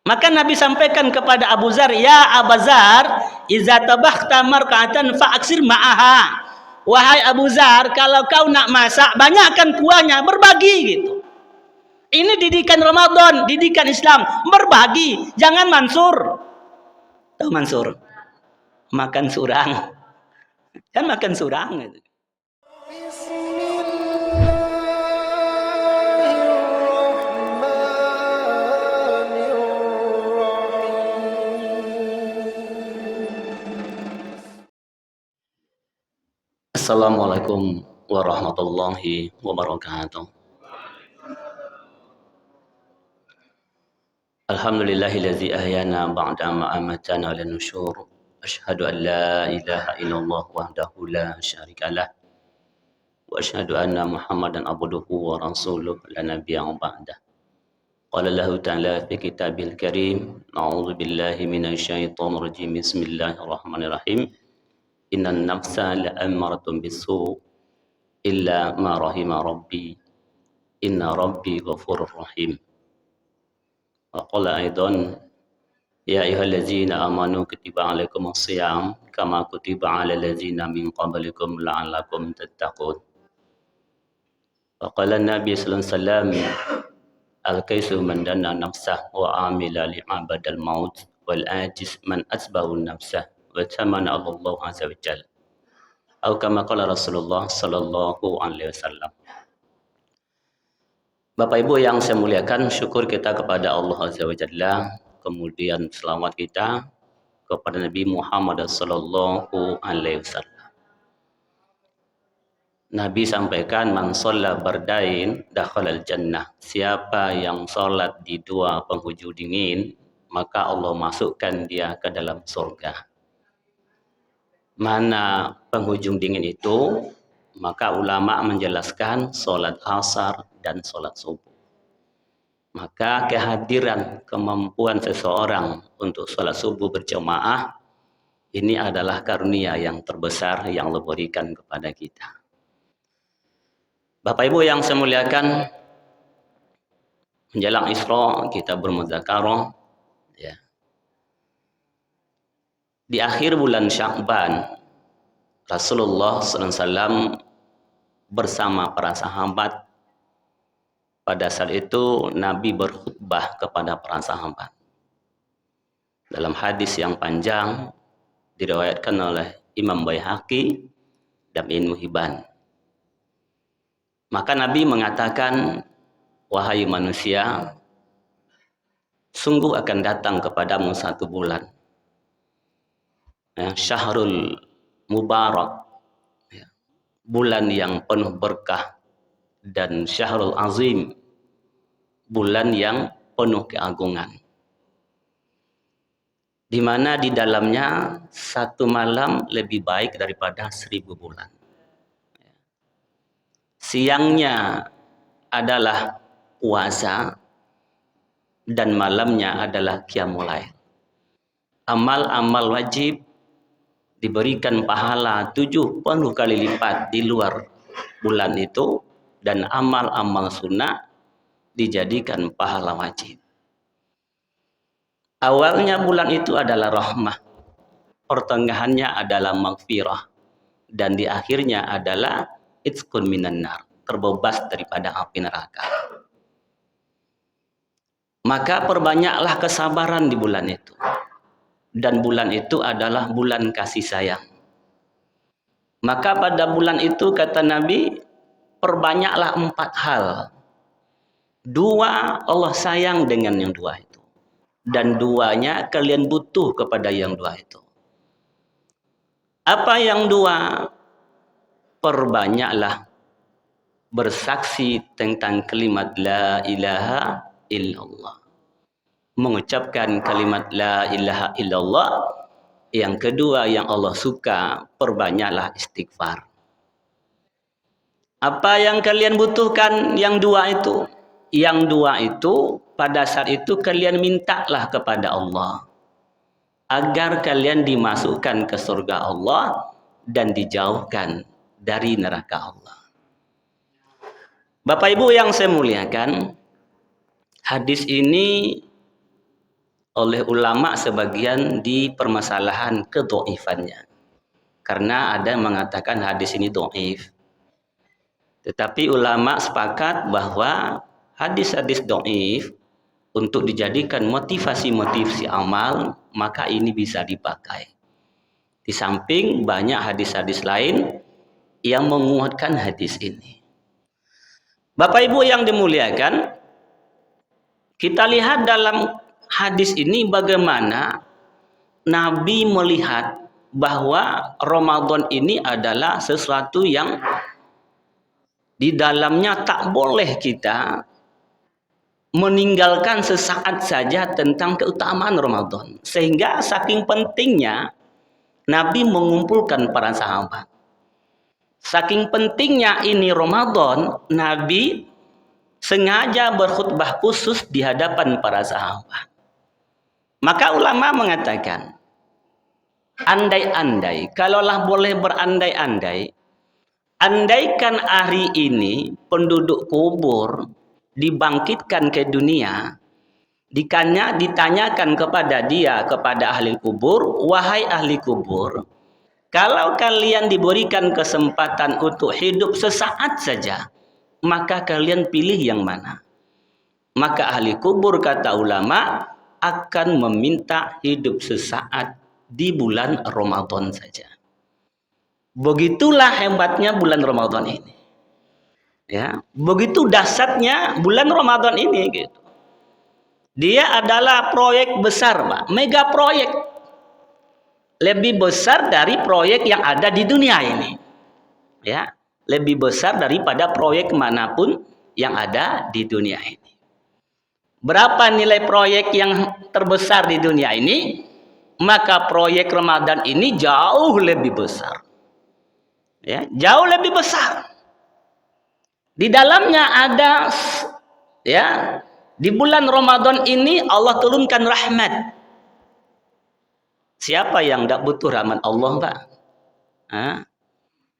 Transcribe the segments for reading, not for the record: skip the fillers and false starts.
Maka Nabi sampaikan kepada Abu Zar, ya Abu Zar, iza tabakhta marqatan fa'aksir ma'aha. Wahai Abu Zar, kalau kau nak masak, banyakkan kuahnya, berbagi gitu. Ini didikan Ramadan, didikan Islam, berbagi, jangan mansur. Tahu mansur? Makan surang. Kan makan surang gitu. Assalamualaikum warahmatullahi wabarakatuh. Alhamdulillahillazi ahyana ba'da ma amatana wa nusyur. Asyhadu an la ilaha illallah wahdahu la syarikalah. Wa asyhadu anna Muhammadan abduhu wa rasuluh la nabiyya ba'dah. Qala Allah ta'ala fi kitabil karim, a'udzu billahi minasy syaithanir rajim. Bismillahirrahmanirrahim. Innan nafsa la'ammaratun bis-su' illa ma rahima rabbi. Inna rabbi ghafurur rahim. Wa qala aidan ya ayyuhallazina amanu kutiba alaikumus shiyam kama kutiba alal ladzina min qablikum la'allakum tattaqun. Wa qala Nabi sallallahu alaihi wasallam al-kaisu man dana nafsah wa amila li'abadal maut wal ajis man asbahu nafsah wa tamana Allah azza wa jalla. Atau kama qala Rasulullah sallallahu alaihi wasallam. Bapak Ibu yang saya muliakan, syukur kita kepada Allah azza wa jalla, kemudian selawat kita kepada Nabi Muhammad sallallahu alaihi wasallam. Nabi sampaikan, man shalla bardain dakhalal jannah. Siapa yang salat di dua penghujung dingin, maka Allah masukkan dia ke dalam surga. Mana penghujung dingin itu? Maka ulama menjelaskan salat asar dan salat subuh. Maka kehadiran kemampuan seseorang untuk salat subuh berjamaah ini adalah karunia yang terbesar yang Allah berikan kepada kita. Bapak Ibu yang saya muliakan, menjelang Isra kita bermudzakarah ya. Di akhir bulan Sya'ban, Rasulullah SAW bersama para sahabat. Pada saat itu Nabi berkhutbah kepada para sahabat. Dalam hadis yang panjang diriwayatkan oleh Imam Baihaqi dan Ibnu Hibban. Maka Nabi mengatakan, wahai manusia, sungguh akan datang kepadamu satu bulan, syahrul mubarak, bulan yang penuh berkah, dan syahrul azim, bulan yang penuh keagungan, di mana di dalamnya satu malam lebih baik daripada 1000 bulan. Siangnya adalah puasa dan malamnya adalah qiyamul lail. Amal-amal wajib diberikan pahala 70 kali lipat di luar bulan itu, dan amal-amal sunnah dijadikan pahala wajib. Awalnya bulan itu adalah rahmah, pertengahannya adalah maghfirah, dan di akhirnya adalah itqun minan nar, terbebas daripada api neraka. Maka perbanyaklah kesabaran di bulan itu. Dan bulan itu adalah bulan kasih sayang. Maka pada bulan itu kata Nabi, perbanyaklah 4 hal. 2 Allah sayang dengan yang 2 itu. Dan 2-nya kalian butuh kepada yang 2 itu. Apa yang 2? Perbanyaklah bersaksi tentang kalimat la ilaha illallah. Mengucapkan kalimat la ilaha illallah. Yang kedua yang Allah suka, perbanyaklah istighfar. Apa yang kalian butuhkan yang 2 itu? Yang 2 itu pada saat itu kalian mintalah kepada Allah agar kalian dimasukkan ke surga Allah dan dijauhkan dari neraka Allah. Bapak Ibu yang saya muliakan, hadis ini oleh ulama sebagian di permasalahan kedhaifannya. Karena ada yang mengatakan hadis ini dhaif. Tetapi ulama sepakat bahwa hadis-hadis dhaif untuk dijadikan motivasi-motivasi amal, maka ini bisa dipakai. Di samping banyak hadis-hadis lain yang menguatkan hadis ini. Bapak Ibu yang dimuliakan, kita lihat dalam hadis ini bagaimana Nabi melihat bahwa Ramadan ini adalah sesuatu yang di dalamnya tak boleh kita meninggalkan sesaat saja tentang keutamaan Ramadan. Sehingga saking pentingnya Nabi mengumpulkan para sahabat. Saking pentingnya ini Ramadan, Nabi sengaja berkhutbah khusus di hadapan para sahabat. Maka ulama mengatakan, andai-andai, kalaulah boleh berandai-andai, andaikan hari ini penduduk kubur dibangkitkan ke dunia, ditanyakan kepada ahli kubur, wahai ahli kubur, kalau kalian diberikan kesempatan untuk hidup sesaat saja, maka kalian pilih yang mana? Maka ahli kubur, kata ulama, akan meminta hidup sesaat di bulan Ramadan saja. Begitulah hebatnya bulan Ramadan ini. Ya, begitu dahsyatnya bulan Ramadan ini gitu. Dia adalah proyek besar, Pak. Mega proyek. Lebih besar dari proyek yang ada di dunia ini. Ya, lebih besar daripada proyek manapun yang ada di dunia ini. Berapa nilai proyek yang terbesar di dunia ini? Maka proyek Ramadan ini jauh lebih besar. Ya, jauh lebih besar. Di dalamnya ada, ya, di bulan Ramadan ini Allah turunkan rahmat. Siapa yang tidak butuh rahmat Allah, Pak? Hah?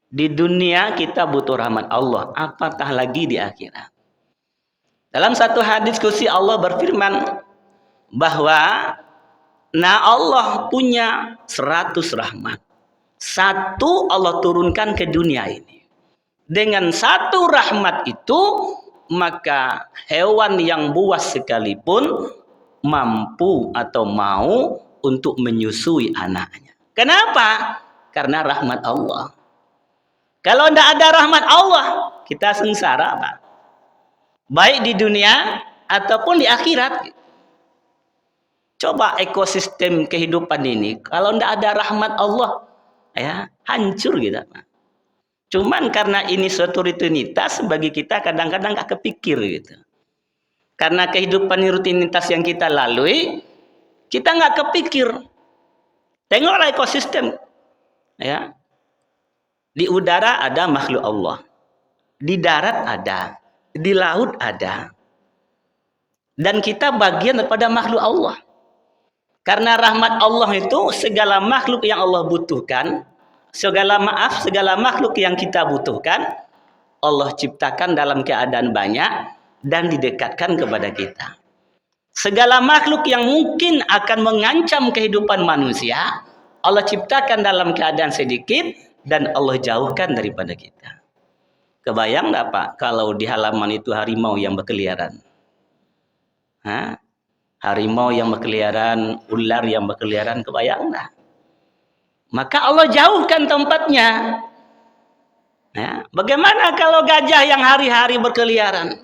Di dunia kita butuh rahmat Allah, apatah lagi di akhirat. Dalam satu hadis qudsi Allah berfirman bahwa Allah punya 100 rahmat. Satu Allah turunkan ke dunia ini. Dengan satu rahmat itu, maka hewan yang buas sekalipun mampu atau mau untuk menyusui anaknya. Kenapa? Karena rahmat Allah. Kalau tidak ada rahmat Allah, kita sengsara, Pak. Baik di dunia ataupun di akhirat. Coba ekosistem kehidupan ini, kalau tidak ada rahmat Allah, ya hancur kita, Pak. Cuman karena ini suatu rutinitas bagi kita, kadang-kadang nggak kepikir gitu. Karena kehidupan rutinitas yang kita lalui, kita nggak kepikir. Tengoklah ekosistem, ya. Di udara ada makhluk Allah, di darat ada, di laut ada, dan kita bagian daripada makhluk Allah. Karena rahmat Allah itu segala makhluk yang Allah butuhkan, segala makhluk yang kita butuhkan, Allah ciptakan dalam keadaan banyak dan didekatkan kepada kita. Segala makhluk yang mungkin akan mengancam kehidupan manusia, Allah ciptakan dalam keadaan sedikit dan Allah jauhkan daripada kita. Kebayang enggak, Pak, kalau di halaman itu harimau yang berkeliaran? Hah? Harimau yang berkeliaran, ular yang berkeliaran, kebayang enggak? Maka Allah jauhkan tempatnya. Ya, bagaimana kalau gajah yang hari-hari berkeliaran?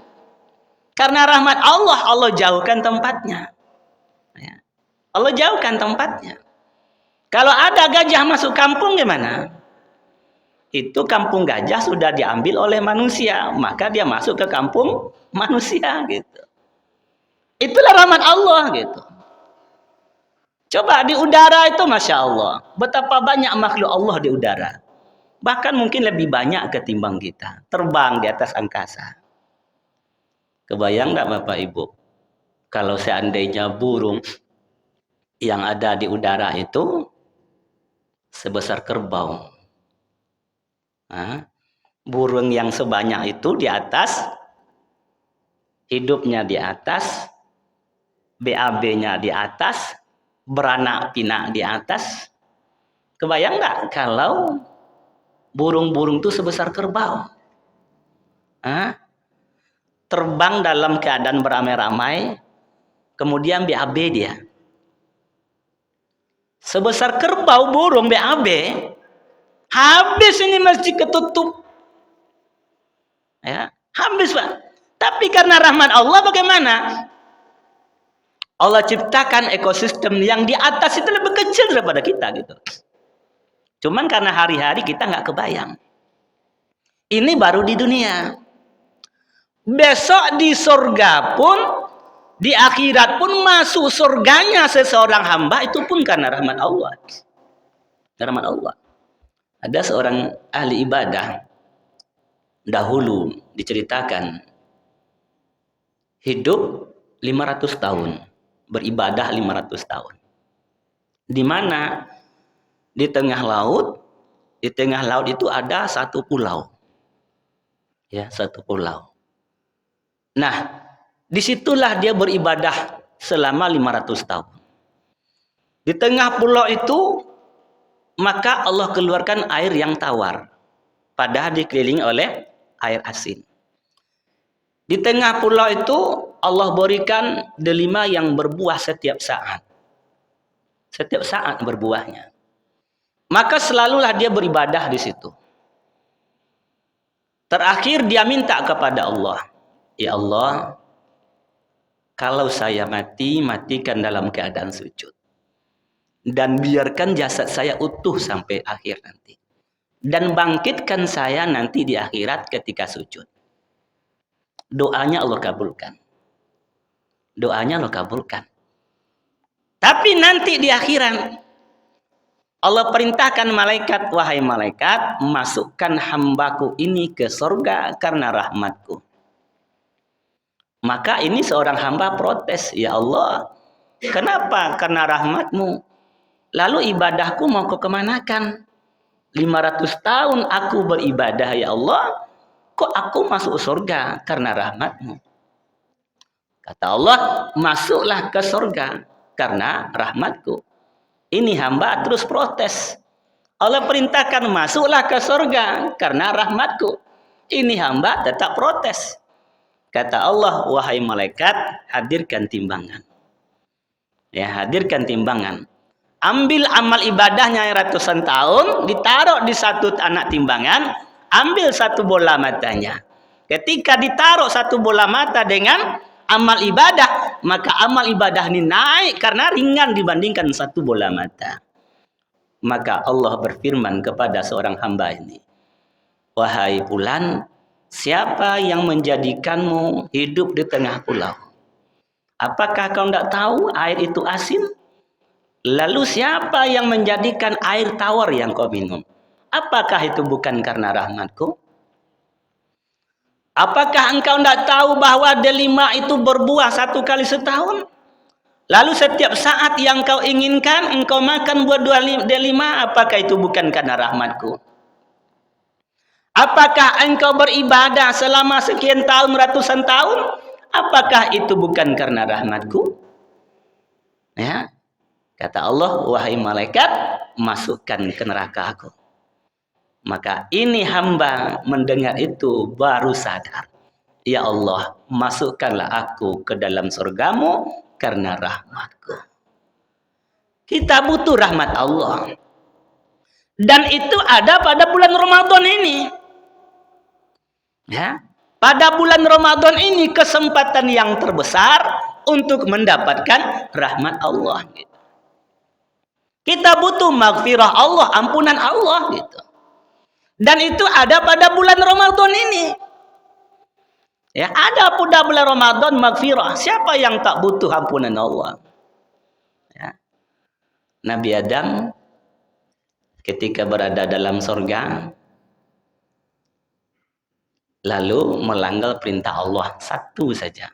Karena rahmat Allah, Allah jauhkan tempatnya. Ya, Allah jauhkan tempatnya. Kalau ada gajah masuk kampung gimana? Itu kampung gajah sudah diambil oleh manusia, maka dia masuk ke kampung manusia gitu. Itulah rahmat Allah gitu. Coba di udara itu, Masya Allah, betapa banyak makhluk Allah di udara. Bahkan mungkin lebih banyak ketimbang kita, terbang di atas angkasa. Kebayang nggak Bapak Ibu, kalau seandainya burung yang ada di udara itu sebesar kerbau. Nah, burung yang sebanyak itu di atas, hidupnya di atas, BAB-nya di atas, beranak pinak di atas. Kebayang nggak kalau burung-burung itu sebesar kerbau? Hah? Terbang dalam keadaan beramai-ramai, kemudian BAB dia. Sebesar kerbau burung BAB, habis ini masjid ketutup. Ya, habis Pak. Tapi karena rahmat Allah bagaimana? Allah ciptakan ekosistem yang di atas itu lebih kecil daripada kita gitu. Cuman karena hari-hari kita nggak kebayang. Ini baru di dunia. Besok di surga pun, di akhirat pun masuk surganya seseorang hamba itu pun karena rahmat Allah. Rahmat Allah. Ada seorang ahli ibadah dahulu diceritakan hidup 500 tahun, beribadah 500 tahun. Di mana di tengah laut itu ada satu pulau. Ya, satu pulau. Nah, disitulah dia beribadah selama 500 tahun. Di tengah pulau itu, maka Allah keluarkan air yang tawar. Padahal dikelilingi oleh air asin. Di tengah pulau itu, Allah berikan delima yang berbuah setiap saat. Setiap saat berbuahnya. Maka selalulah dia beribadah di situ. Terakhir dia minta kepada Allah. Ya Allah, kalau saya mati, matikan dalam keadaan sujud. Dan biarkan jasad saya utuh sampai akhir nanti. Dan bangkitkan saya nanti di akhirat ketika sujud. Doanya Allah kabulkan. Doanya Allah kabulkan. Tapi nanti di akhirat, Allah perintahkan malaikat, wahai malaikat, masukkan hambaku ini ke surga karena rahmatku. Maka ini seorang hamba protes, ya Allah, kenapa? Karena rahmatmu. Lalu ibadahku mau kau kemanakan? 500 tahun aku beribadah, ya Allah, kok aku masuk surga karena rahmatmu? Kata Allah, masuklah ke surga karena rahmatku. Ini hamba terus protes. Allah perintahkan masuklah ke surga karena rahmatku. Ini hamba tetap protes. Kata Allah, wahai malaikat, hadirkan timbangan. Ya, hadirkan timbangan. Ambil amal ibadahnya yang ratusan tahun, ditaruh di satu anak timbangan, ambil satu bola matanya. Ketika ditaruh satu bola mata dengan amal ibadah, maka amal ibadah ini naik karena ringan dibandingkan satu bola mata. Maka Allah berfirman kepada seorang hamba ini, wahai fulan, siapa yang menjadikanmu hidup di tengah pulau? Apakah kau tidak tahu air itu asin? Lalu siapa yang menjadikan air tawar yang kau minum? Apakah itu bukan karena rahmatku? Apakah engkau tidak tahu bahwa delima itu berbuah satu kali setahun? Lalu setiap saat yang kau inginkan, engkau makan buah delima, apakah itu bukan karena rahmatku? Apakah engkau beribadah selama sekian tahun, ratusan tahun? Apakah itu bukan karena rahmatku? Ya, kata Allah, wahai malaikat, masukkan ke neraka aku. Maka ini hamba mendengar itu baru sadar. Ya Allah, masukkanlah aku ke dalam surgamu karena rahmatku. Kita butuh rahmat Allah. Dan itu ada pada bulan Ramadan ini. Ya, pada bulan Ramadan ini kesempatan yang terbesar untuk mendapatkan rahmat Allah. Gitu. Kita butuh maghfirah Allah, ampunan Allah. Gitu. Dan itu ada pada bulan Ramadan ini. Ya, ada pada bulan Ramadan maghfirah. Siapa yang tak butuh ampunan Allah? Ya. Nabi Adam ketika berada dalam surga, lalu melanggar perintah Allah satu saja.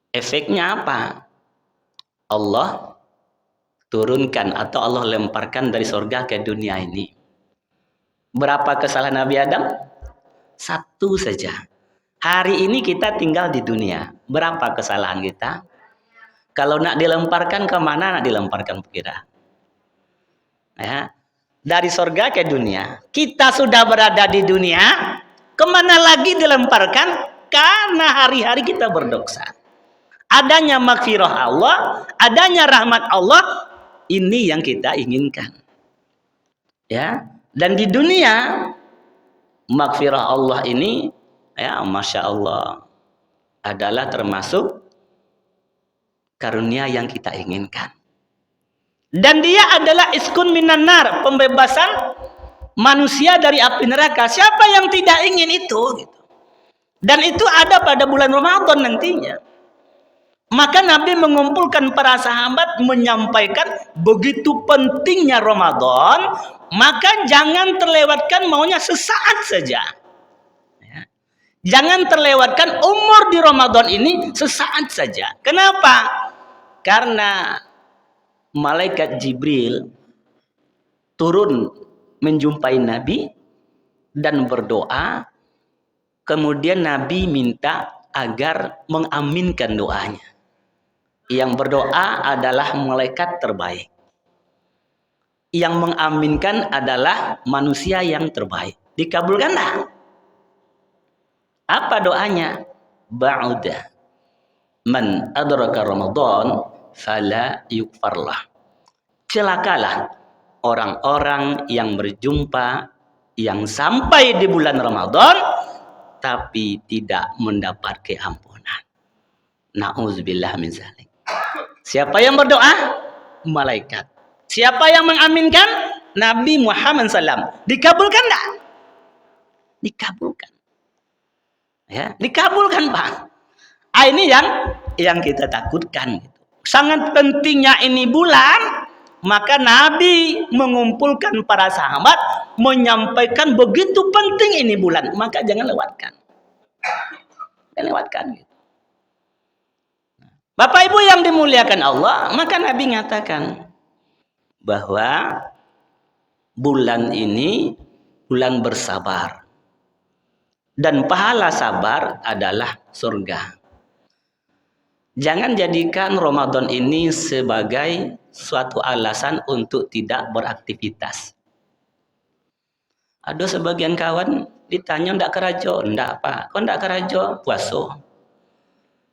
Efeknya apa? Allah turunkan atau Allah lemparkan dari surga ke dunia ini. Berapa kesalahan Nabi Adam? Satu saja. Hari ini kita tinggal di dunia. Berapa kesalahan kita? Kalau nak dilemparkan kemana nak dilemparkan kira? Ya. Dari surga ke dunia. Kita sudah berada di dunia, kemana lagi dilemparkan? Karena hari-hari kita berdosa. Adanya maghfirah Allah, adanya rahmat Allah, ini yang kita inginkan. Ya. Dan di dunia, maghfirah Allah ini, ya, Masya Allah, adalah termasuk karunia yang kita inginkan. Dan dia adalah iskun minan nar, pembebasan manusia dari api neraka. Siapa yang tidak ingin itu? Gitu. Dan itu ada pada bulan Ramadan nantinya. Maka Nabi mengumpulkan para sahabat menyampaikan begitu pentingnya Ramadan, maka jangan terlewatkan maunya sesaat saja. Ya. Jangan terlewatkan umur di Ramadan ini sesaat saja. Kenapa? Karena malaikat Jibril turun menjumpai Nabi dan berdoa. Kemudian Nabi minta agar mengaminkan doanya. Yang berdoa adalah malaikat terbaik. Yang mengaminkan adalah manusia yang terbaik. Dikabulkanlah. Apa doanya? Ba'uda man adraka Ramadan fala yukfarlah. Celakalah orang-orang yang berjumpa, yang sampai di bulan Ramadan tapi tidak mendapat keampunan. Na'udzubillah min zalik. Siapa yang berdoa? Malaikat. Siapa yang mengaminkan? Nabi Muhammad SAW. Dikabulkan tak? Dikabulkan. Ya, dikabulkan, Pak. Ini yang kita takutkan. Sangat pentingnya ini bulan, maka Nabi mengumpulkan para sahabat menyampaikan begitu penting ini bulan, maka jangan lewatkan. Jangan lewatkan. Bapak Ibu yang dimuliakan Allah, maka Nabi mengatakan bahwa bulan ini bulan bersabar. Dan pahala sabar adalah surga. Jangan jadikan Ramadan ini sebagai suatu alasan untuk tidak beraktivitas. Ada sebagian kawan ditanya ndak kerajo, ndak Pak. Kok ndak kerajo? Puasa.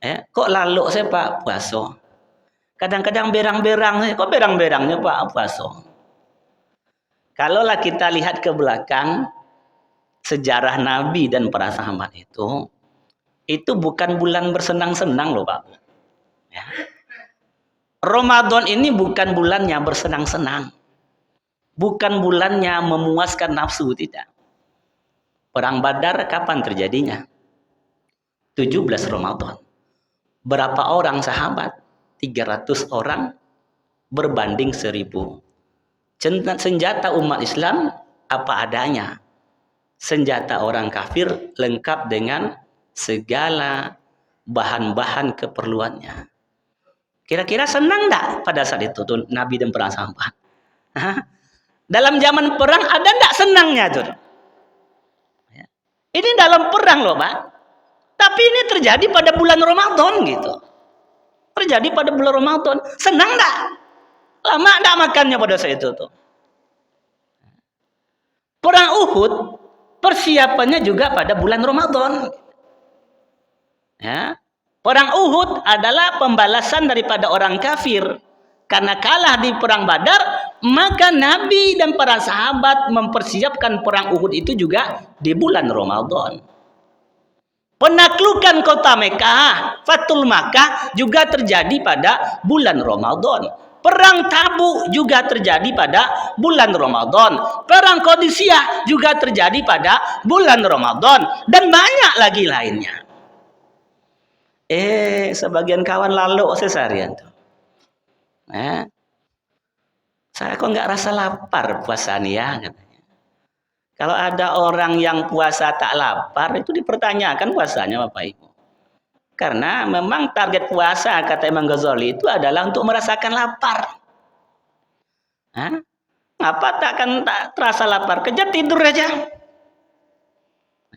Kok lalu saya Pak? Puasa. Kadang-kadang berang-berang, kok berang-berangnya Pak? Puasa. Kalaulah kita lihat ke belakang sejarah Nabi dan para sahabat itu bukan bulan bersenang-senang loh Pak. Ya. Ramadan ini bukan bulannya bersenang-senang. Bukan bulannya memuaskan nafsu, tidak. Perang Badar kapan terjadinya? 17 Ramadan. Berapa orang sahabat? 300 orang berbanding 1000. Senjata umat Islam apa adanya. Senjata orang kafir lengkap dengan segala bahan-bahan keperluannya. Kira-kira senang enggak pada saat itu tuh Nabi dan para sahabat? Dalam zaman perang ada enggak senangnya tuh? Ini dalam perang loh Pak. Tapi ini terjadi pada bulan Ramadan gitu. Terjadi pada bulan Ramadan. Senang enggak? Lama enggak makannya pada saat itu tuh. Perang Uhud persiapannya juga pada bulan Ramadan. Ya. Perang Uhud adalah pembalasan daripada orang kafir. Karena kalah di perang Badar, maka Nabi dan para sahabat mempersiapkan perang Uhud itu juga di bulan Ramadan. Penaklukan kota Mekah, Fathul Makkah juga terjadi pada bulan Ramadan. Perang Tabuk juga terjadi pada bulan Ramadan. Perang Qadisiyah juga terjadi pada bulan Ramadan. Dan banyak lagi lainnya. Sebagian kawan lalu sesarian tuh. Saya kok nggak rasa lapar puasa nih ya katanya. Kalau ada orang yang puasa tak lapar itu dipertanyakan puasanya Bapak Ibu. Karena memang target puasa kata Imam Ghazali itu adalah untuk merasakan lapar. Ngapa tak terasa lapar? Kerja tidur aja.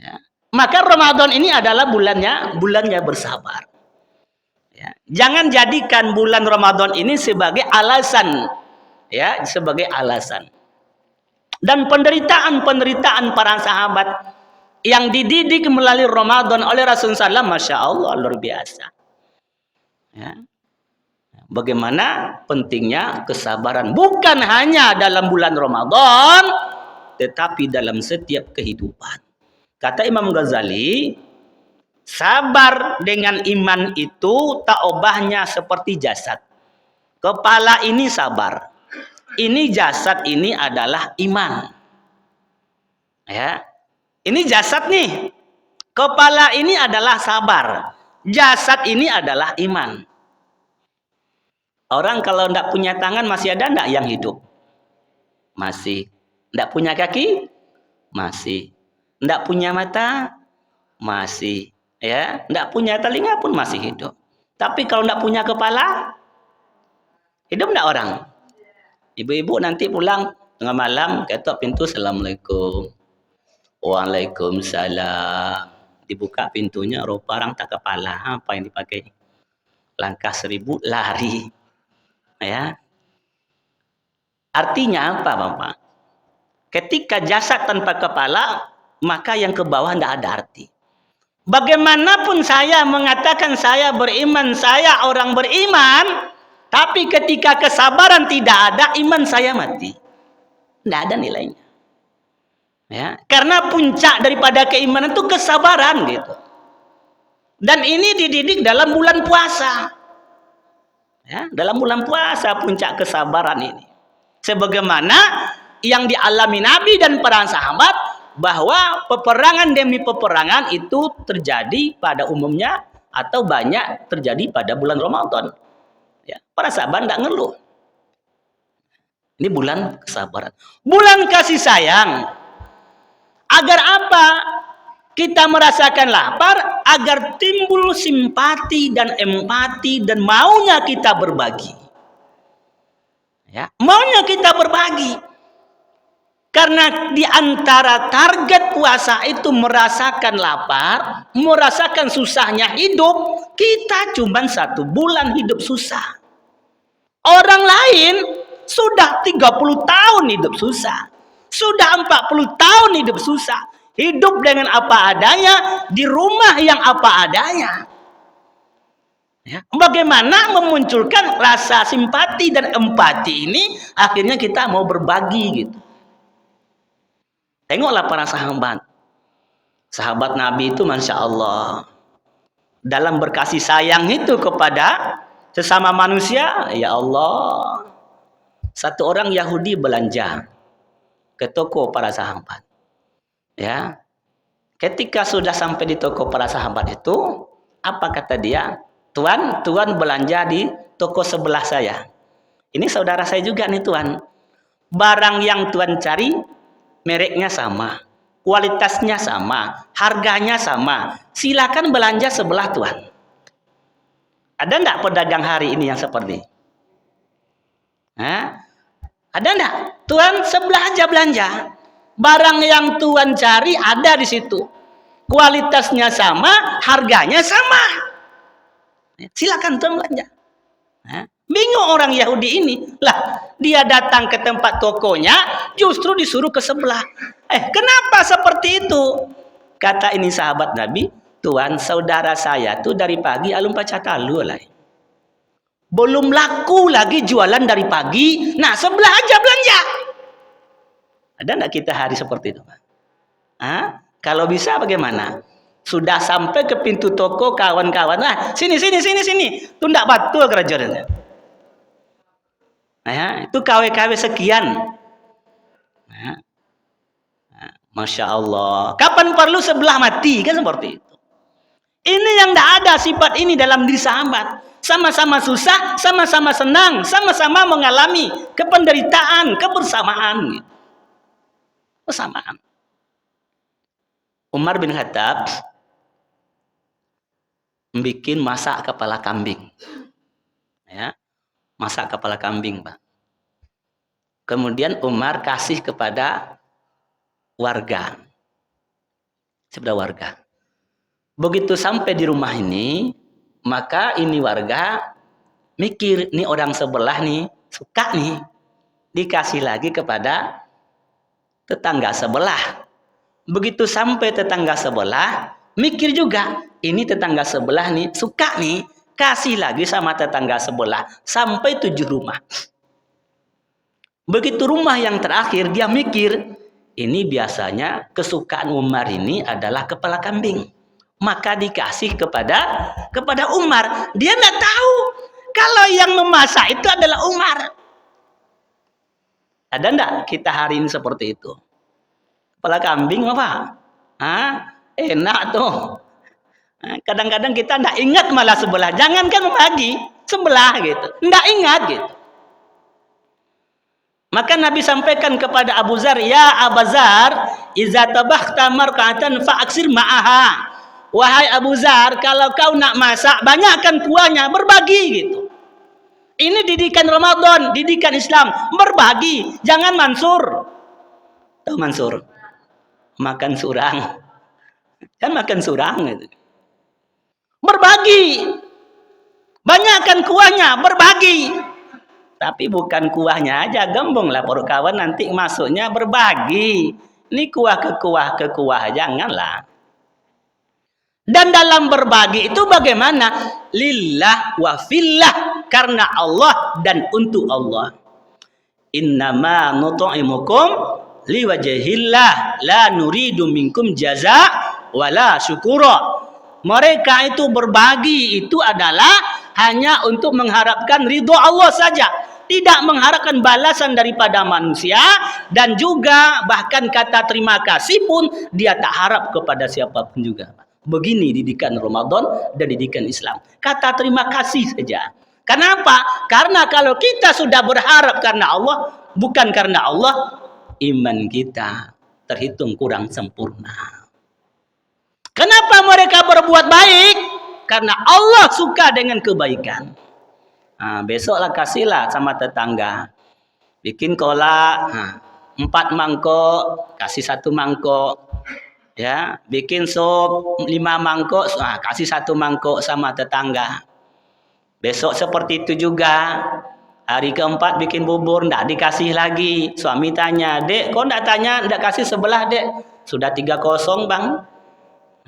Ya. Maka Ramadan ini adalah bulannya bersabar. Ya. Jangan jadikan bulan Ramadan ini sebagai alasan, ya, sebagai alasan. Dan penderitaan-penderitaan para sahabat yang dididik melalui Ramadan oleh Rasulullah SAW, Masya Allah, luar biasa. Ya. Bagaimana pentingnya kesabaran, bukan hanya dalam bulan Ramadan, tetapi dalam setiap kehidupan. Kata Imam Ghazali, sabar dengan iman itu tak obahnya seperti jasad. Kepala ini sabar, ini jasad ini adalah iman. Ya, ini jasad nih, kepala ini adalah sabar, jasad ini adalah iman. Orang kalau tidak punya tangan masih ada tidak yang hidup? Masih. Tidak punya kaki? Masih. Tidak punya mata? Masih. Ya, tidak punya telinga pun masih hidup. Tapi kalau tidak punya kepala, hidup tidak orang? Ibu-ibu nanti pulang tengah malam, ketok pintu, Assalamualaikum. Waalaikumsalam. Dibuka pintunya, rupa orang tak kepala. Apa yang dipakai? Langkah 1000 lari. Ya. Artinya apa, Bapak? Ketika jasad tanpa kepala, maka yang ke bawah tidak ada arti. Bagaimanapun saya mengatakan saya beriman, saya orang beriman, tapi ketika kesabaran tidak ada, iman saya mati. Tidak ada nilainya. Ya, karena puncak daripada keimanan itu kesabaran gitu. Dan ini dididik dalam bulan puasa. Ya, dalam bulan puasa puncak kesabaran ini. Sebagaimana yang dialami Nabi dan para sahabat, bahwa peperangan demi peperangan itu terjadi pada umumnya atau banyak terjadi pada bulan Ramadan. Ya, para sahabat tidak ngeluh. Ini bulan kesabaran, bulan kasih sayang. Agar apa? Kita merasakan lapar, agar timbul simpati dan empati dan maunya kita berbagi. Ya, maunya kita berbagi. Karena di antara target puasa itu merasakan lapar, merasakan susahnya hidup, kita cuma 1 bulan hidup susah. Orang lain sudah 30 tahun hidup susah. Sudah 40 tahun hidup susah. Hidup dengan apa adanya, di rumah yang apa adanya. Ya. Bagaimana memunculkan rasa simpati dan empati ini, akhirnya kita mau berbagi gitu. Tengoklah para sahabat. Sahabat Nabi itu Masya Allah. Dalam berkasih sayang itu kepada sesama manusia, ya Allah. Satu orang Yahudi belanja ke toko para sahabat. Ya. Ketika sudah sampai di toko para sahabat itu, apa kata dia? Tuan belanja di toko sebelah saya. Ini saudara saya juga nih Tuan. Barang yang Tuan cari, mereknya sama, kualitasnya sama, harganya sama. Silakan belanja sebelah Tuan. Ada enggak pedagang hari ini yang seperti? Hah? Ada enggak? Tuan sebelah aja belanja. Barang yang Tuan cari ada di situ. Kualitasnya sama, harganya sama. Silakan Tuan belanja. Bingung orang Yahudi ini. Lah, dia datang ke tempat tokonya, justru disuruh ke sebelah. Kenapa seperti itu? Kata ini sahabat Nabi, Tuan, saudara saya tuh dari pagi alum pacar talu lah. Belum laku lagi jualan dari pagi. Nah, sebelah aja belanja. Ada enggak kita hari seperti itu? Kalau bisa bagaimana? Sudah sampai ke pintu toko kawan-kawan. Sini. Itu enggak betul kerajaannya. Itu KW-KW sekian. Masya Allah. Kapan perlu sebelah mati? Kan seperti itu. Ini yang tidak ada sifat ini dalam diri sahabat. Sama-sama susah, sama-sama senang, sama-sama mengalami kependeritaan, kebersamaan. Bersamaan. Umar bin Khattab bikin masak kepala kambing. Ya, masak kepala kambing, Pak. Kemudian Umar kasih kepada warga. Sebelah warga. Begitu sampai di rumah ini, Maka ini warga mikir, nih orang sebelah nih suka nih, dikasih lagi kepada tetangga sebelah. Begitu sampai tetangga sebelah, mikir juga, ini tetangga sebelah nih suka nih, kasih lagi sama tetangga sebelah sampai 7 rumah. Begitu rumah yang terakhir, dia mikir, ini biasanya kesukaan Umar ini adalah kepala kambing. Maka dikasih kepada Umar. Dia nggak tahu kalau yang memasak itu adalah Umar. Ada nggak kita hari ini seperti itu? Kepala kambing apa? Enak tuh. Kadang-kadang kita nggak ingat malah sebelah. Jangankan membagi, sebelah gitu. Nggak ingat gitu. Maka Nabi sampaikan kepada Abu Zar, ya Abu Zar, iza tabakhta marqatan fa'aksir ma'aha. Wahai Abu Zar, kalau kau nak masak, banyakkan kuahnya, berbagi gitu. Ini didikan Ramadan, didikan Islam, berbagi, jangan mansur. Tahu mansur? Makan surang. Kan makan surang gitu. Berbagi. Banyakkan kuahnya, berbagi. Tapi bukan kuahnya aja, gembong lah para kawan, nanti masuknya berbagi. Ini kuah ke kuah, janganlah. Dan dalam berbagi itu bagaimana? Lillah wa fillah, karena Allah dan untuk Allah. Innama nut'imukum liwajhillah la nuridu minkum jaza wala syukura. Mereka itu berbagi itu adalah hanya untuk mengharapkan ridho Allah saja, tidak mengharapkan balasan daripada manusia, dan juga bahkan kata terima kasih pun dia tak harap kepada siapapun juga. Begini didikan Ramadan dan didikan Islam. Kata terima kasih saja. Kenapa? Karena kalau kita sudah berharap karena Allah, bukan karena Allah, iman kita terhitung kurang sempurna. Kenapa mereka berbuat baik? Karena Allah suka dengan kebaikan. Besoklah kasihlah sama tetangga. Bikin kolak, 4 mangkok, kasih 1 mangkok. Ya, bikin sup 5 mangkok, kasih 1 mangkok sama tetangga. Besok seperti itu juga. Hari keempat bikin bubur, ndak dikasih lagi. Suami tanya, dek, kok ndak tanya, ndak kasih sebelah, dek? Sudah 3-0, bang.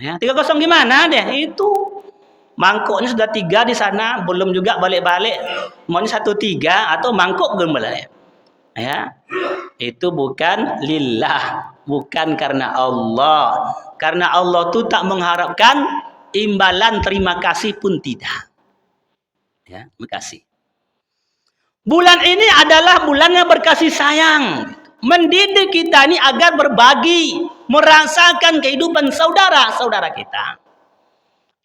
Ya, 3-0 gimana, dek? Itu mangkoknya sudah 3 di sana, belum juga balik-balik. Maunya 1-3 atau mangkok belum balik. Ya, itu bukan lillah, bukan karena Allah. Karena Allah itu tak mengharapkan imbalan terima kasih pun tidak. Ya, makasih. Bulan ini adalah bulan yang berkasih sayang. Mendidik kita ini agar berbagi, merasakan kehidupan saudara-saudara kita.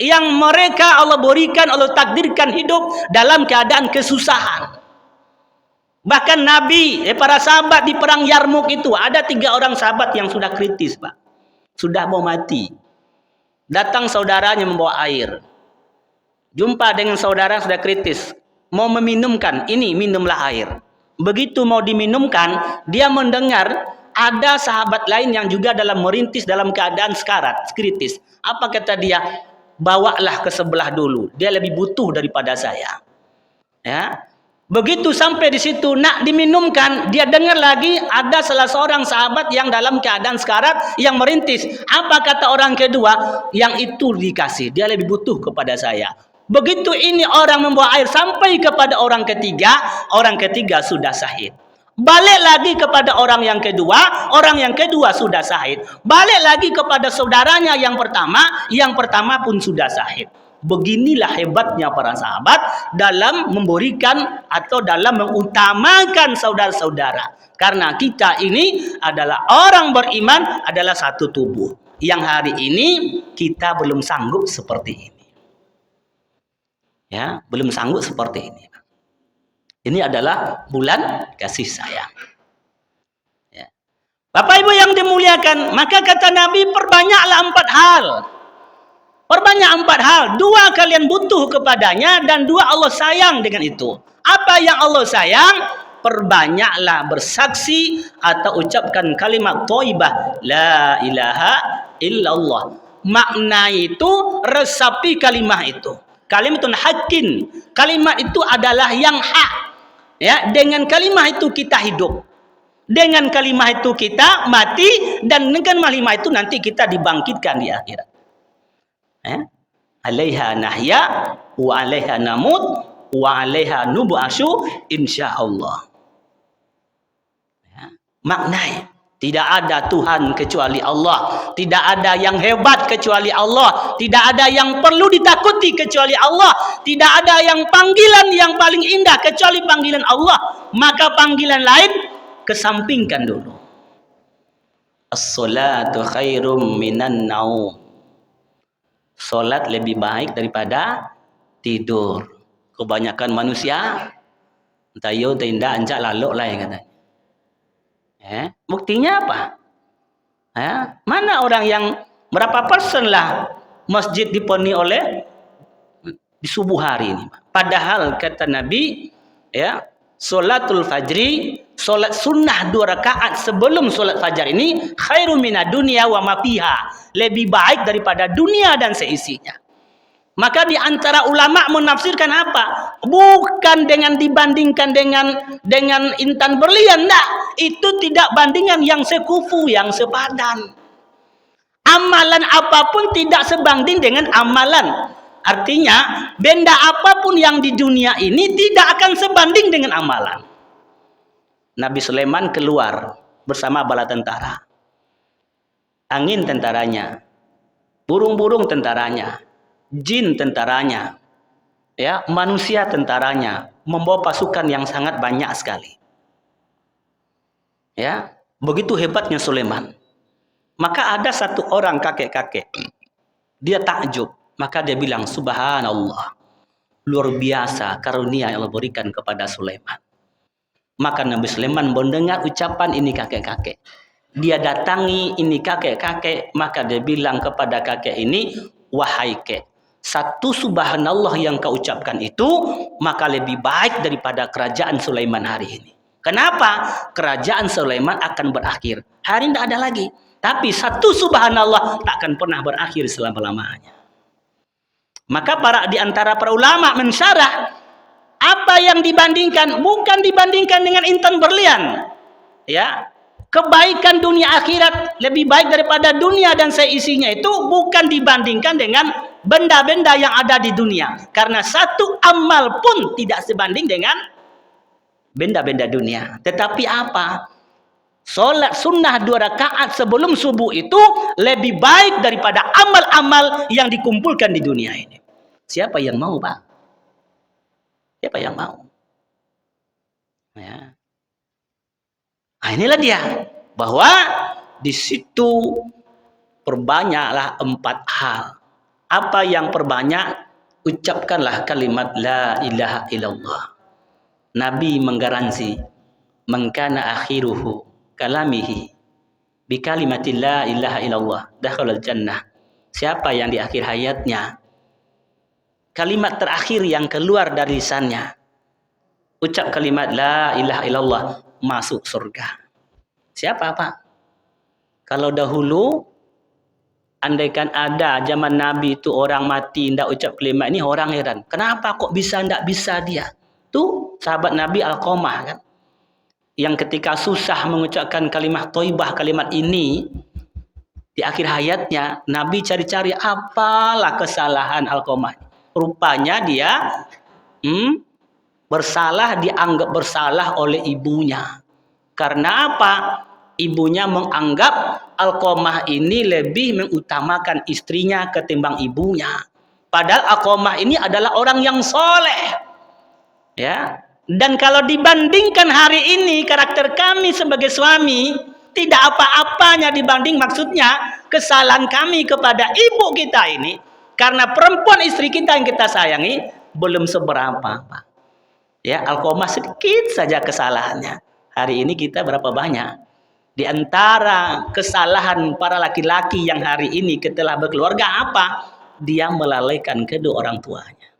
Yang mereka Allah berikan, Allah takdirkan hidup dalam keadaan kesusahan. Bahkan Nabi, para sahabat di perang Yarmuk itu, ada 3 orang sahabat yang sudah kritis, Pak. Sudah mau mati. Datang saudaranya membawa air. Jumpa dengan saudara sudah kritis. Mau meminumkan, ini minumlah air. Begitu mau diminumkan, dia mendengar ada sahabat lain yang juga dalam merintis dalam keadaan sekarat, kritis. Apa kata dia? Bawalah ke sebelah dulu. Dia lebih butuh daripada saya. Ya. Begitu sampai di situ nak diminumkan, dia dengar lagi ada salah seorang sahabat yang dalam keadaan sekarat yang merintis. Apa kata orang kedua? Yang itu dikasih, dia lebih butuh kepada saya. Begitu ini orang membawa air sampai kepada orang ketiga sudah syahid. Balik lagi kepada orang yang kedua sudah syahid. Balik lagi kepada saudaranya yang pertama pun sudah syahid. Beginilah hebatnya para sahabat dalam memberikan atau dalam mengutamakan saudara-saudara. Karena kita ini adalah orang beriman, adalah satu tubuh. Yang hari ini kita belum sanggup seperti ini. Ya, belum sanggup seperti ini. Ini adalah bulan kasih sayang. Ya. Bapak Ibu yang dimuliakan, maka kata Nabi, perbanyaklah 4 hal. Perbanyak 4 hal. 2 kalian butuh kepadanya dan 2 Allah sayang dengan itu. Apa yang Allah sayang? Perbanyaklah bersaksi atau ucapkan kalimat thayyibah la ilaha illallah. Makna itu resapi kalimat itu. kalimatun haqqin. Kalimat itu adalah yang hak. Ya, dengan kalimat itu kita hidup. Dengan kalimat itu kita mati, dan dengan kalimat itu nanti kita dibangkitkan di akhirat. Ya. Alaiha nahya wa alaiha namut wa alaiha nub'asyu insyaallah. Ya. Maknai tidak ada Tuhan kecuali Allah. Tidak ada yang hebat kecuali Allah. Tidak ada yang perlu ditakuti kecuali Allah. Tidak ada yang panggilan yang paling indah kecuali panggilan Allah. Maka panggilan lain kesampingkan dulu. As-salatu khairum minan naum. Salat lebih baik daripada tidur. Kebanyakan manusia tayo tindak anjak lalok lah katanya. Buktinya apa? Mana orang yang berapa persen lah masjid dipenuhi oleh di subuh hari ini? Padahal kata Nabi, ya, salatul fajri, salat sunnah 2 rakaat sebelum salat fajar ini khairu minad dunya wa ma fiha, lebih baik daripada dunia dan seisinya. Maka di antara ulama menafsirkan apa? Bukan dengan dibandingkan dengan intan berlian, enggak. Itu tidak bandingan yang sekufu, yang sepadan. Amalan apapun tidak sebanding dengan amalan. Artinya, benda apapun yang di dunia ini tidak akan sebanding dengan amalan. Nabi Sulaiman keluar bersama bala tentara. Angin tentaranya, burung-burung tentaranya, jin tentaranya, ya, manusia tentaranya, membawa pasukan yang sangat banyak sekali. Ya, begitu hebatnya Sulaiman. Maka ada satu orang kakek-kakek, dia takjub, maka dia bilang, subhanallah, luar biasa karunia yang Allah berikan kepada Sulaiman. Maka Nabi Sulaiman mendengar ucapan ini kakek-kakek. Dia datangi ini kakek-kakek, maka dia bilang kepada kakek ini, wahai kek, satu subhanallah yang kau ucapkan itu, maka lebih baik daripada kerajaan Sulaiman hari ini. Kenapa? Kerajaan Sulaiman akan berakhir. Hari ini tidak ada lagi. Tapi satu subhanallah tak akan pernah berakhir selama-lamanya. Maka di antara para ulama mensyarah, apa yang dibandingkan, bukan dibandingkan dengan intan berlian. Ya, kebaikan dunia akhirat lebih baik daripada dunia dan seisinya itu bukan dibandingkan dengan benda-benda yang ada di dunia. Karena satu amal pun tidak sebanding dengan benda-benda dunia. Tetapi apa? Salat sunnah 2 rakaat sebelum subuh itu lebih baik daripada amal-amal yang dikumpulkan di dunia ini. Siapa yang mau, Pak? Siapa yang mau? Ya. Nah, inilah dia, bahwa di situ perbanyaklah 4 hal. Apa yang perbanyak? Ucapkanlah kalimat la ilaha illallah. Nabi menggaransi, man kana akhiruhu kalamihi bi kalimati la ilaha illallah dakhalal jannah. Siapa yang di akhir hayatnya kalimat terakhir yang keluar dari lisannya ucap kalimat la ilaha illallah, masuk surga. Siapa, Pak? Kalau dahulu andaikan ada zaman Nabi itu orang mati tidak ucap kalimat ini, orang heran. Kenapa kok tidak bisa dia? Tuh sahabat Nabi Alqamah kan, yang ketika susah mengucapkan kalimat thayyibah, kalimat ini di akhir hayatnya, Nabi cari-cari apalah kesalahan Alqamah. Rupanya dia bersalah, dianggap bersalah oleh ibunya. Karena apa? Ibunya menganggap Alqamah ini lebih mengutamakan istrinya ketimbang ibunya. Padahal Alqamah ini adalah orang yang soleh. Ya, dan kalau dibandingkan hari ini karakter kami sebagai suami tidak apa-apanya dibanding, maksudnya kesalahan kami kepada ibu kita ini, karena perempuan istri kita yang kita sayangi belum seberapa, Pak. Ya, Alqamah sedikit saja kesalahannya. Hari ini kita berapa banyak? Di antara kesalahan para laki-laki yang hari ini setelah berkeluarga apa? Dia melalaikan kedua orang tuanya.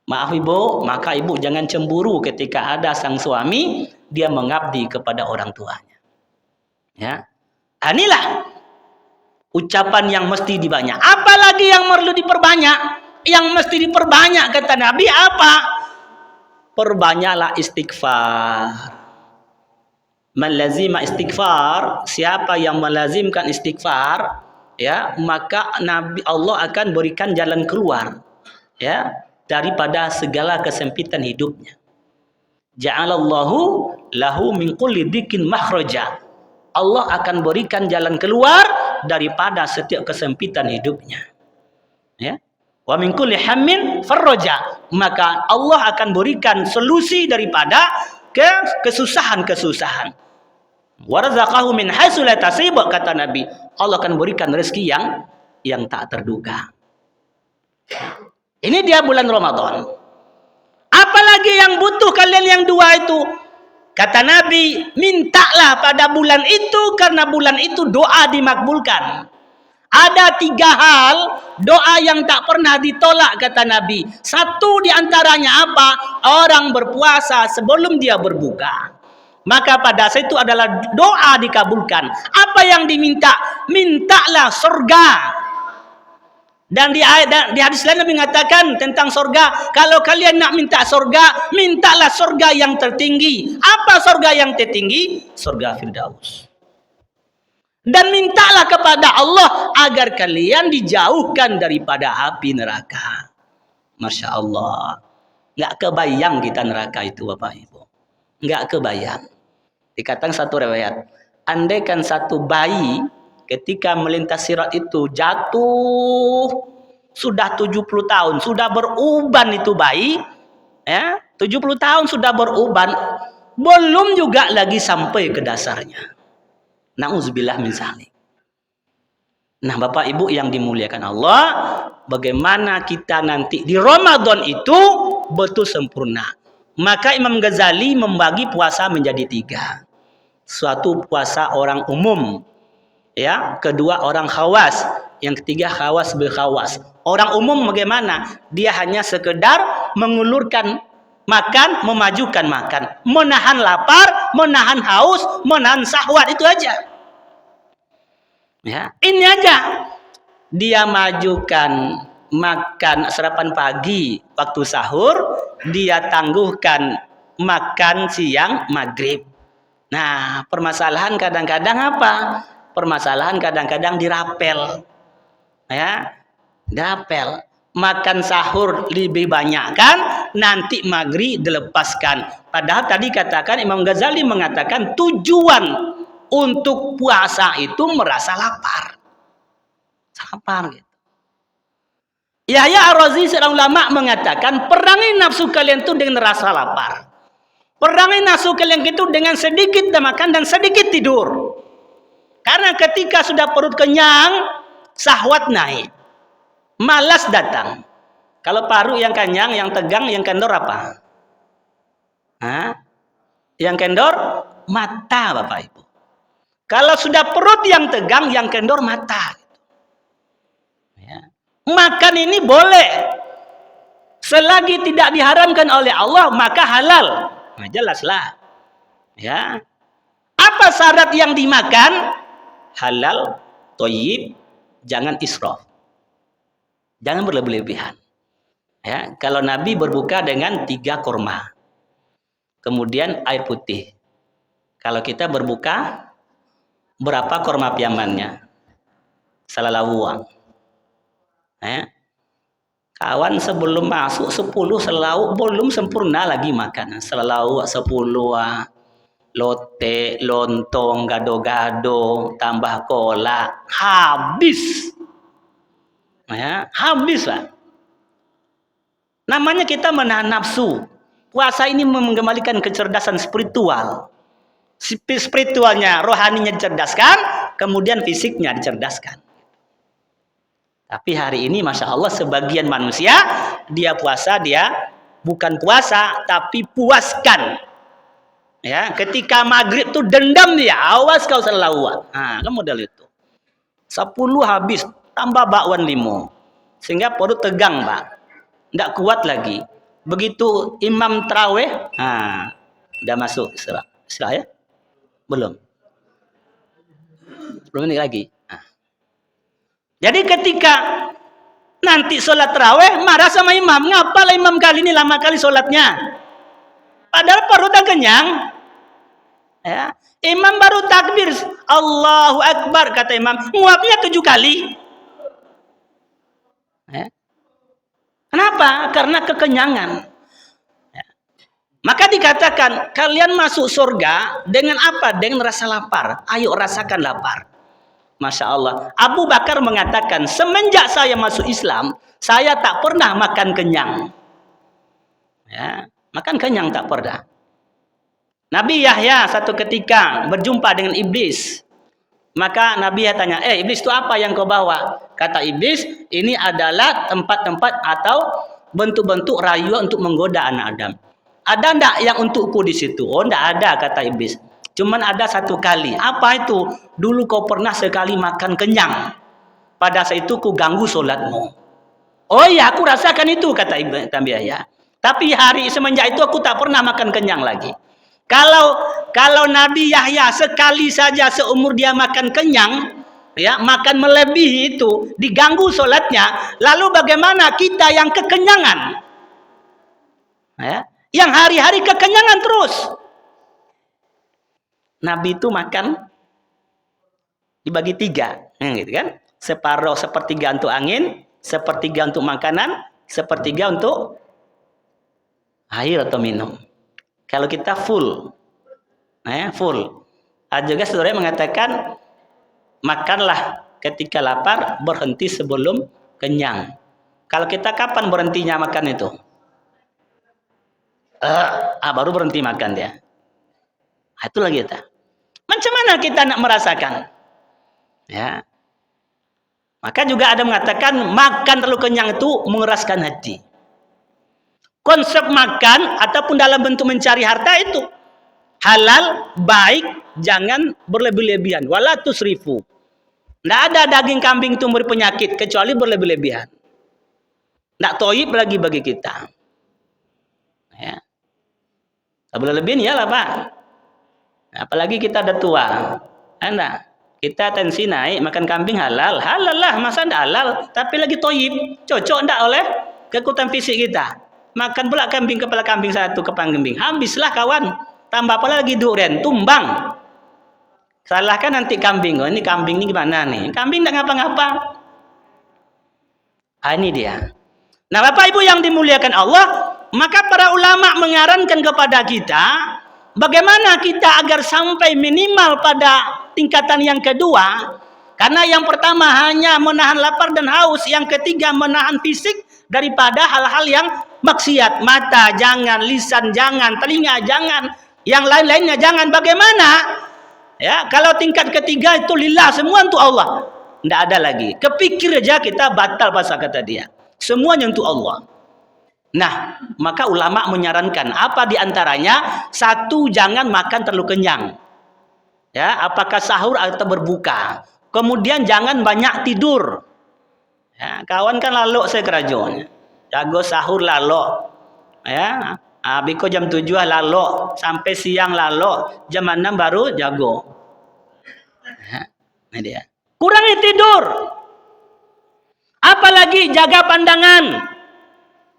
Maaf ibu, maka ibu jangan cemburu ketika ada sang suami dia mengabdi kepada orang tuanya. Ya, inilah ucapan yang mesti dibanyak. Apalagi yang perlu diperbanyak? yang mesti diperbanyak kata Nabi apa? Perbanyaklah istighfar. Melazima istighfar, siapa yang melazimkan istighfar, ya, maka Nabi Allah akan berikan jalan keluar, ya, daripada segala kesempitan hidupnya. Ja'alallahu lahu min kulli dhikin makhraja. Allah akan berikan jalan keluar daripada setiap kesempitan hidupnya. Ya. Wa min kulli hammin farraja. Maka Allah akan berikan solusi daripada kesusahan-kesusahan. Warzaqahu min haitsu la tasib, kata Nabi. Allah akan berikan rezeki yang tak terduga. Ini dia bulan Ramadan. Apalagi yang butuh kalian yang dua itu? Kata Nabi, mintalah pada bulan itu karena bulan itu doa dimakbulkan. Ada 3 hal doa yang tak pernah ditolak kata Nabi. Satu diantaranya apa? Orang berpuasa sebelum dia berbuka. Maka pada saat itu adalah doa dikabulkan. Apa yang diminta? Mintalah surga. Dan di hadis lain Nabi mengatakan tentang surga, kalau kalian nak minta surga, mintalah surga yang tertinggi. Apa surga yang tertinggi? Surga Firdaus. Dan mintalah kepada Allah agar kalian dijauhkan daripada api neraka. Masya Allah. Nggak kebayang kita neraka itu Bapak Ibu. Nggak kebayang. Dikatakan satu riwayat, andaikan satu bayi ketika melintas sirat itu jatuh, sudah 70 tahun, sudah beruban itu bayi, ya, 70 tahun sudah beruban, belum juga lagi sampai ke dasarnya. Na'udzubillah min dzalik. Nah, Bapak Ibu yang dimuliakan Allah, bagaimana kita nanti di Ramadan itu betul sempurna. Maka Imam Ghazali membagi puasa menjadi 3. Suatu puasa orang umum, ya, kedua orang khawas, yang ketiga khawas bil khawas. Orang umum bagaimana? Dia hanya sekedar mengulurkan makan, memajukan makan, menahan lapar, menahan haus, menahan syahwat, itu aja. Ya, ini aja. Dia majukan makan sarapan pagi waktu sahur, dia tangguhkan makan siang maghrib. Nah, permasalahan kadang-kadang apa? Permasalahan kadang-kadang dirapel. Ya, dirapel. Makan sahur lebih banyak kan, nanti maghrib dilepaskan. Padahal tadi katakan Imam Ghazali mengatakan tujuan untuk puasa itu merasa lapar. Lapar gitu. Yahya Ar-Razi seorang ulama mengatakan perangi nafsu kalian itu dengan rasa lapar. Perangi nafsu kalian itu dengan sedikit makan dan sedikit tidur. Karena ketika sudah perut kenyang, syahwat naik. Malas datang. Kalau paru yang kenyang, yang tegang, yang kendor apa? Hah? Yang kendor mata, Bapak Ibu. Kalau sudah perut yang tegang, yang kendor mata. Ya. Makan ini boleh. Selagi tidak diharamkan oleh Allah, maka halal. Nah, jelaslah. Ya. Apa syarat yang dimakan? Halal, thayyib, jangan israf. Jangan berlebihan. Ya, kalau Nabi berbuka dengan 3 kurma. Kemudian air putih. Kalau kita berbuka, berapa kurma piamannya? Selalauan. Ya. Kawan sebelum masuk 10 selau belum sempurna lagi makan. Selau 10, lote, lontong, gado-gado, tambah cola, habis. Ya, habis lah. Namanya kita menahan nafsu. Puasa ini mengembalikan kecerdasan spiritual. Spiritualnya, rohaninya dicerdaskan, kemudian fisiknya dicerdaskan. Tapi hari ini Masya Allah sebagian manusia dia puasa, dia bukan puasa tapi puaskan. Ya, ketika maghrib tuh dendam dia, awas kau selalu. Nah, kan model itu. 10 habis, tambah bakwan 5. Sehingga perut tegang, Pak. Tidak kuat lagi. Begitu imam tarawih, nah, udah masuk Isra ya? Belum ini lagi. Nah. Jadi ketika Nanti sholat tarawih marah sama imam. Ngapalah imam kali ini lama kali sholatnya? Padahal perut udah kenyang. Ya. Imam baru takbir, Allahu Akbar, kata imam, nguapnya 7 kali. Ya. Kenapa? Karena kekenyangan. Ya. Maka dikatakan, kalian masuk surga dengan apa? Dengan rasa lapar. Ayo rasakan lapar. Masya Allah. Abu Bakar mengatakan, semenjak saya masuk Islam, saya tak pernah makan kenyang. Ya. Makan kenyang tak pernah. Nabi Yahya satu ketika berjumpa dengan iblis. Maka Nabi Yahya tanya, iblis itu apa yang kau bawa? Kata iblis, ini adalah tempat-tempat atau bentuk-bentuk rayuan untuk menggoda anak Adam. Ada enggak yang untukku di situ? Oh, enggak ada, kata iblis. Cuman ada satu kali. Apa itu? Dulu kau pernah sekali makan kenyang. Pada saat itu ku ganggu solatmu. Oh iya, aku rasakan itu, kata Nabi Yahya. Tapi hari semenjak itu aku tak pernah makan kenyang lagi. Kalau Nabi Yahya sekali saja seumur dia makan kenyang, ya, makan melebihi itu, diganggu sholatnya, lalu bagaimana kita yang kekenyangan? Ya, yang hari-hari kekenyangan terus. Nabi itu makan dibagi 3, gitu kan? Separuh, sepertiga untuk angin, sepertiga untuk makanan, sepertiga untuk air atau minum. Kalau kita full. Ada juga saudara mengatakan, makanlah ketika lapar, berhenti sebelum kenyang. Kalau kita kapan berhentinya makan itu? Baru berhenti makan dia. Itulah kita. Macam mana kita nak merasakan? Ya. Maka juga ada mengatakan, makan terlalu kenyang itu mengeraskan hati. Konsep makan ataupun dalam bentuk mencari harta itu halal, baik, jangan berlebih-lebihan. Wala tusrifu. Tidak ada daging kambing itu memberi penyakit kecuali berlebih-lebihan. Tidak toib lagi bagi kita. Ya. Berlebihan ya lah Pak. Apalagi kita ada tua. Anda, kita tensi naik, makan kambing halal. Halal lah, masa tidak halal. Tapi lagi toib. Cocok tidak oleh kekuatan fisik kita. Makan pula kambing, kepala kambing satu, kepala kambing. Habislah kawan. Tambah apa lagi durian, tumbang. Salahkan nanti kambing. Oh, ini kambing ini gimana nih? Kambing tidak ngapa-ngapa. Ini dia. Nah, Bapak Ibu yang dimuliakan Allah, maka para ulama menyarankan kepada kita, bagaimana kita agar sampai minimal pada tingkatan yang kedua. Karena yang pertama hanya menahan lapar dan haus, yang ketiga menahan fisik daripada hal-hal yang maksiat. Mata jangan, lisan jangan, telinga jangan, yang lain-lainnya jangan. Bagaimana? Ya, kalau tingkat ketiga itu lillah, semua untuk Allah. Tidak ada lagi. Kepikir aja kita batal pasal kata dia. Semuanya untuk Allah. Nah, maka ulama menyarankan apa diantaranya? Satu, jangan makan terlalu kenyang. Ya, apakah sahur atau berbuka. Kemudian jangan banyak tidur. Ya, kawan kan lalu saya kerajon. Jago sahur lalu. Ya, biko jam 7 lalu sampai siang lalu, jam 6 baru jago. Ya, ini dia. Kurangi tidur. Apalagi jaga pandangan.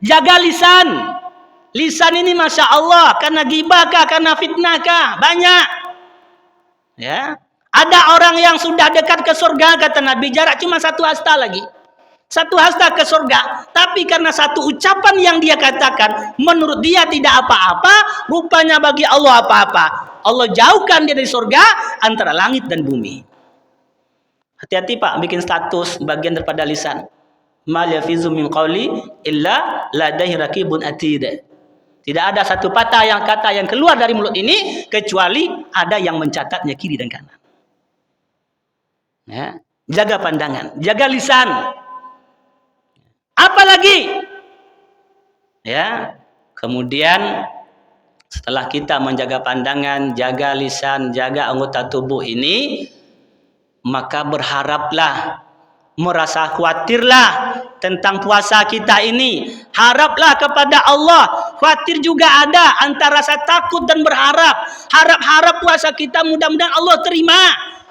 Jaga lisan. Lisan ini Masya Allah, karena gibah kah, karena fitnah kah, banyak. Ya. Ada orang yang sudah dekat ke surga, kata Nabi, jarak cuma 1 hasta lagi. 1 hasta ke surga, tapi karena satu ucapan yang dia katakan, menurut dia tidak apa-apa, rupanya bagi Allah apa-apa. Allah jauhkan dia dari surga antara langit dan bumi. Hati-hati Pak, bikin status bagian daripada lisan. Ma yafizu min qawli illa ladaihi raqibun atid. Tidak ada satu kata yang keluar dari mulut ini kecuali ada yang mencatatnya kiri dan kanan. Ya, jaga pandangan, jaga lisan. Apalagi? Ya, kemudian setelah kita menjaga pandangan, jaga lisan, jaga anggota tubuh ini, maka berharaplah, merasa khawatirlah tentang puasa kita ini. Haraplah kepada Allah. Khawatir juga ada antara rasa takut dan berharap. Harap-harap puasa kita mudah-mudahan Allah terima.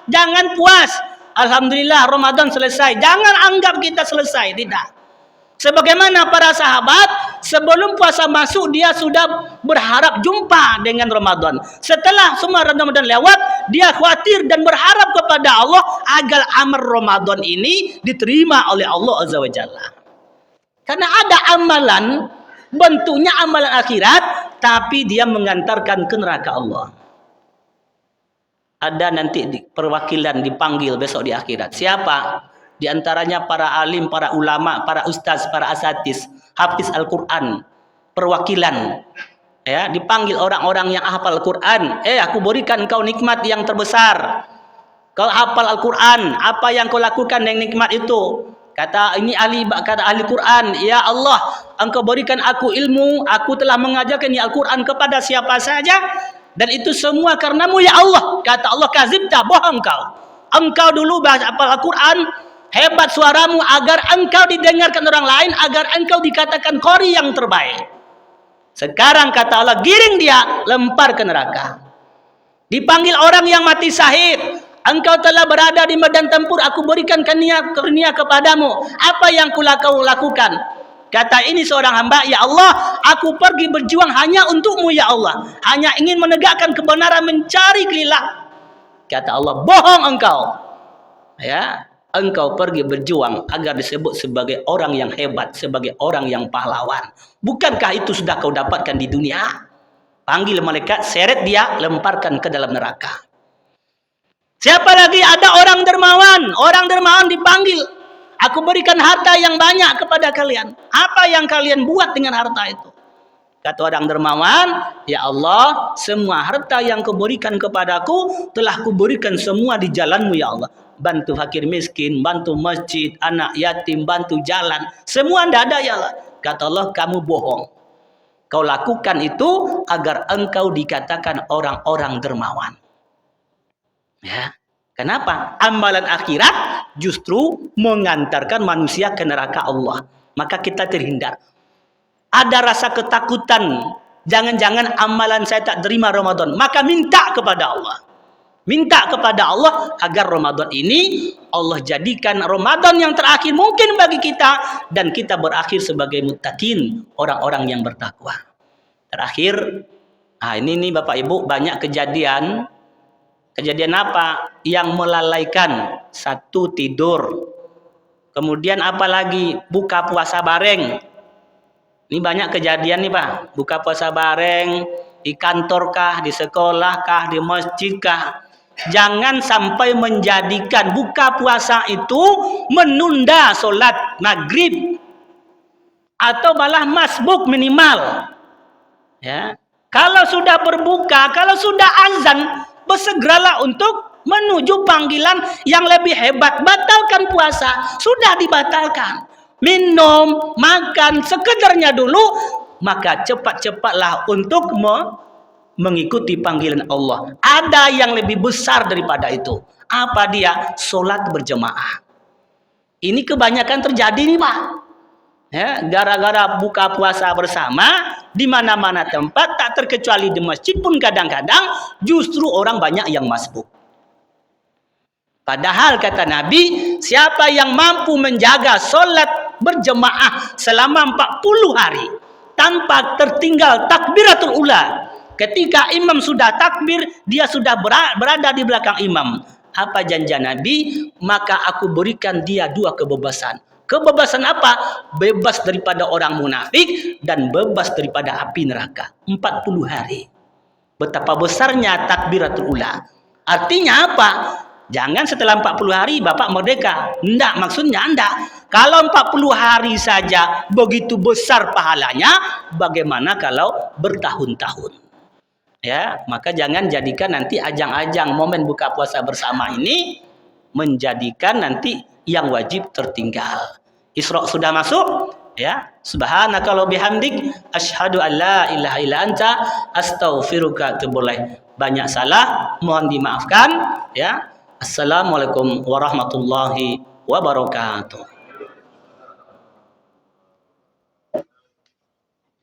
Jangan puas, alhamdulillah Ramadan selesai. Jangan anggap kita selesai, tidak. Sebagaimana para sahabat, sebelum puasa masuk dia sudah berharap jumpa dengan Ramadan. Setelah semua Ramadan lewat, dia khawatir dan berharap kepada Allah agar amal Ramadan ini diterima oleh Allah Azza wa Jalla. Karena ada amalan, bentuknya amalan akhirat, tapi dia mengantarkan ke neraka Allah. Ada nanti perwakilan dipanggil besok di akhirat. Siapa? Di antaranya para alim, para ulama, para ustaz, para asatis, hafiz Al-Quran, perwakilan. Ya, dipanggil orang-orang yang hafal Al-Quran. Aku berikan kau nikmat yang terbesar. Kau hafal Al-Quran, apa yang kau lakukan dengan nikmat itu? Kata ahli Quran, ya Allah, engkau berikan aku ilmu, aku telah mengajarkan Al-Quran kepada siapa saja, dan itu semua karenamu ya Allah. Kata Allah, kazibta, bohong kau. Engkau dulu hafal Al-Quran, hebat suaramu agar engkau didengarkan orang lain, agar engkau dikatakan qori yang terbaik. Sekarang kata Allah, giring dia, lempar ke neraka. Dipanggil orang yang mati syahid, engkau telah berada di medan tempur, aku berikan karunia kepadamu, apa yang kau lakukan? Kata ini seorang hamba, ya Allah, aku pergi berjuang hanya untukmu ya Allah, hanya ingin menegakkan kebenaran, mencari keadilan. Kata Allah, bohong engkau. Ya, engkau pergi berjuang agar disebut sebagai orang yang hebat, sebagai orang yang pahlawan. Bukankah itu sudah kau dapatkan di dunia? Panggil malaikat, seret dia, lemparkan ke dalam neraka. Siapa lagi? Ada orang dermawan. Orang dermawan dipanggil. Aku berikan harta yang banyak kepada kalian. Apa yang kalian buat dengan harta itu? Kata orang dermawan, ya Allah, semua harta yang kau berikan kepadaku telah kuberikan semua di jalanmu ya Allah. Bantu fakir miskin, bantu masjid, anak yatim, bantu jalan. Semua tidak ada ya Allah. Kata Allah, kamu bohong. Kau lakukan itu agar engkau dikatakan orang-orang dermawan. Ya, kenapa? Amalan akhirat justru mengantarkan manusia ke neraka Allah. Maka kita terhindar. Ada rasa ketakutan, jangan-jangan amalan saya tak terima Ramadan, maka minta kepada Allah. Minta kepada Allah agar Ramadan ini Allah jadikan Ramadan yang terakhir mungkin bagi kita, dan kita berakhir sebagai muttaqin, orang-orang yang bertakwa. Terakhir, ini nih Bapak Ibu, banyak kejadian apa? Yang melalaikan. Satu, tidur. Kemudian apa lagi? Buka puasa bareng. Ini banyak kejadian nih Pak. Buka puasa bareng, di kantor kah, di sekolah kah, di masjid kah. Jangan sampai menjadikan buka puasa itu menunda sholat maghrib. Atau malah masbuk minimal. Ya. Kalau sudah berbuka, kalau sudah azan, bersegeralah untuk menuju panggilan yang lebih hebat. Batalkan puasa. Sudah dibatalkan. Minum, makan, sekedarnya dulu, maka cepat-cepatlah untuk mengikuti panggilan Allah. Ada yang lebih besar daripada itu. Apa dia? Sholat berjemaah. Ini kebanyakan terjadi nih Pak. Ya, gara-gara buka puasa bersama, di mana-mana tempat, tak terkecuali di masjid pun kadang-kadang, justru orang banyak yang masbuk. Padahal kata Nabi, siapa yang mampu menjaga sholat berjemaah selama 40 hari tanpa tertinggal takbiratul ula. Ketika imam sudah takbir, dia sudah berada di belakang imam. Apa janji Nabi? Maka aku berikan dia 2 kebebasan. Kebebasan apa? Bebas daripada orang munafik dan bebas daripada api neraka. 40 hari. Betapa besarnya takbiratul ula. Artinya apa? Jangan setelah 40 hari Bapak merdeka. Enggak, maksudnya enggak. Kalau 40 hari saja begitu besar pahalanya, bagaimana kalau bertahun-tahun? Ya, maka jangan jadikan nanti ajang-ajang momen buka puasa bersama ini menjadikan nanti yang wajib tertinggal. Isra sudah masuk, ya. Subhanakallahumma bihamdik asyhadu an la ilaha illa anta astaghfiruka wa atubu ilaik. Banyak salah, mohon dimaafkan, ya. Assalamualaikum warahmatullahi wabarakatuh.